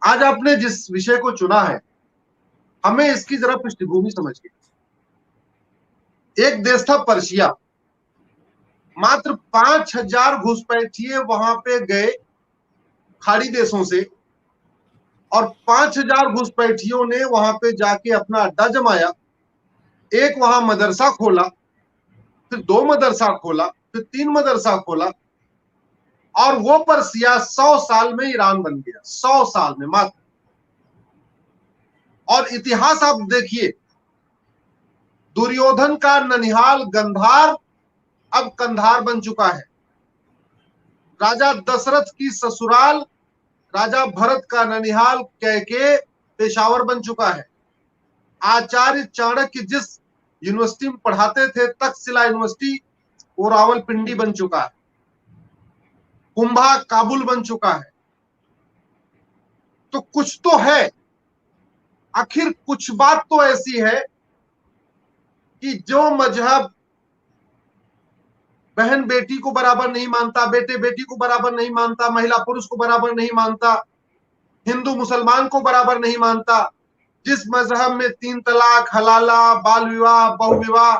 आज आपने जिस विषय को चुना है, हमें इसकी जरा पृष्ठभूमि समझिए। एक देश था पर्शिया, मात्र 5000 घुसपैठिए वहां पे गए खाड़ी देशों से, और 5000 घुसपैठियों ने वहां पे जाके अपना अड्डा जमाया। एक वहां मदरसा खोला, फिर 2 मदरसा खोला, फिर 3 मदरसा खोला, और वो पर्सिया 100 साल में ईरान बन गया, 100 साल में मात्र। और इतिहास आप देखिए, दुर्योधन का ननिहाल गंधार अब कंधार बन चुका है। राजा दशरथ की ससुराल राजा भरत का ननिहाल कैके पेशावर बन चुका है। आचार्य चाणक्य जिस यूनिवर्सिटी में पढ़ाते थे, तक्षशिला यूनिवर्सिटी, वो रावलपिंडी बन चुका है। कुंभा काबुल बन चुका है। तो कुछ तो है, आखिर कुछ बात तो ऐसी है कि जो मजहब बहन बेटी को बराबर नहीं मानता, बेटे बेटी को बराबर नहीं मानता, महिला पुरुष को बराबर नहीं मानता, हिंदू मुसलमान को बराबर नहीं मानता, जिस मजहब में 3 तलाक, हलाला, बाल विवाह, बहु विवाह,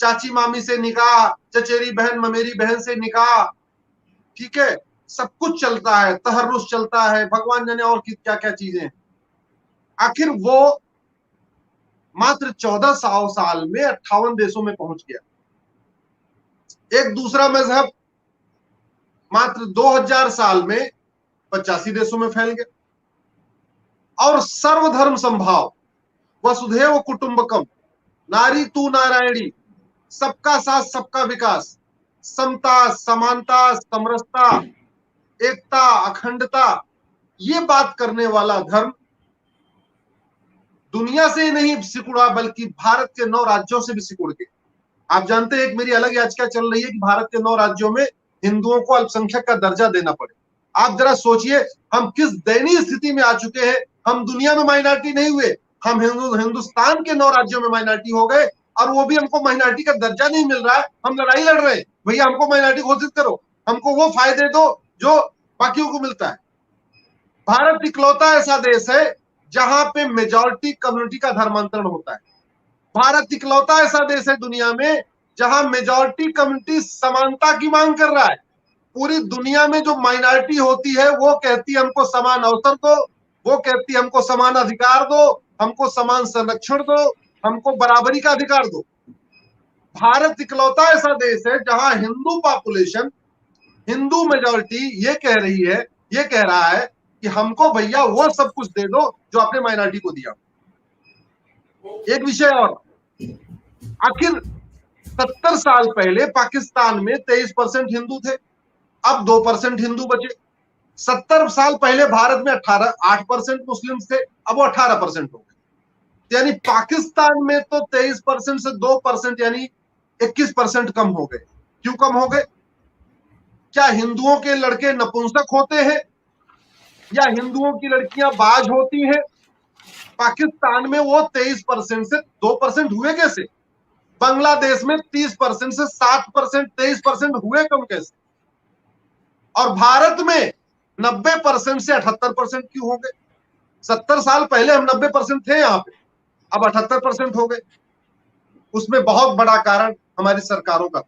चाची मामी से निकाह, चचेरी बहन ममेरी बहन से निकाह, ठीक है, सब कुछ चलता है, तहर्रुस चलता है, भगवान जाने और क्या क्या चीजें। आखिर वो मात्र 1400 साल में 58 देशों में पहुंच गया। एक दूसरा मजहब मात्र 2000 साल में 85 देशों में फैल गया। और सर्वधर्म संभाव, वसुधैव कुटुंबकम, नारी तू नारायणी, सबका साथ सबका विकास, समता, समानता, समरसता, एकता, अखंडता, ये बात करने वाला धर्म दुनिया से नहीं सिकुड़ा, बल्कि भारत के 9 राज्यों से भी सिकुड़ के। आप जानते हैं, एक मेरी अलग याचिका चल रही है कि भारत के 9 राज्यों में हिंदुओं को अल्पसंख्यक का दर्जा देना पड़े। आप जरा सोचिए, हम किस दयनीय स्थिति में आ चुके हैं। हम दुनिया में माइनॉरिटी नहीं हुए, हम हिंदुस्तान के 9 राज्यों में माइनॉरिटी हो गए, और वो भी हमको माइनॉरिटी का दर्जा नहीं मिल रहा है। हम लड़ाई लड़ रहे हैं, भैया हमको माइनॉरिटी घोषित करो, हमको वो फायदे दो जो बाकियों को मिलता है। भारत इकलौता ऐसा देश है जहां पे मेजॉरिटी कम्युनिटी का धर्मांतरण होता है। भारत इकलौता ऐसा देश है दुनिया में जहां मेजॉरिटी कम्युनिटी समानता की मांग कर रहा है। पूरी दुनिया में जो माइनॉरिटी होती है वो कहती है हमको समान अवसर दो, वो कहती है हमको समान अधिकार दो, हमको समान संरक्षण दो, हमको बराबरी का अधिकार दो। भारत इकलौता ऐसा देश है जहां हिंदू पॉपुलेशन, हिंदू मेजॉरिटी ये कह रही है, ये कह रहा है कि हमको भैया वो सब कुछ दे दो जो आपने माइनॉरिटी को दिया। एक विषय और, आखिर 70 साल पहले पाकिस्तान में 23% हिंदू थे, अब 2% हिंदू बचे। 70 साल पहले भारत में 8% मुस्लिम थे, अब वो 18% हो गए। यानी पाकिस्तान में तो 23% से 2% यानी 21% कम हो गए। क्यों कम हो गए? क्या हिंदुओं के लड़के नपुंसक होते हैं या हिंदुओं की लड़कियां बाज होती हैं? पाकिस्तान में वो 23% से 2% हुए कैसे? बांग्लादेश में 30% से 7%, 23% हुए कम कैसे? और भारत में 90% से 78% क्यों हो गए? 70 साल पहले हम 90% थे यहां पे, अब 78% हो गए। उसमें बहुत बड़ा कारण हमारी सरकारों का।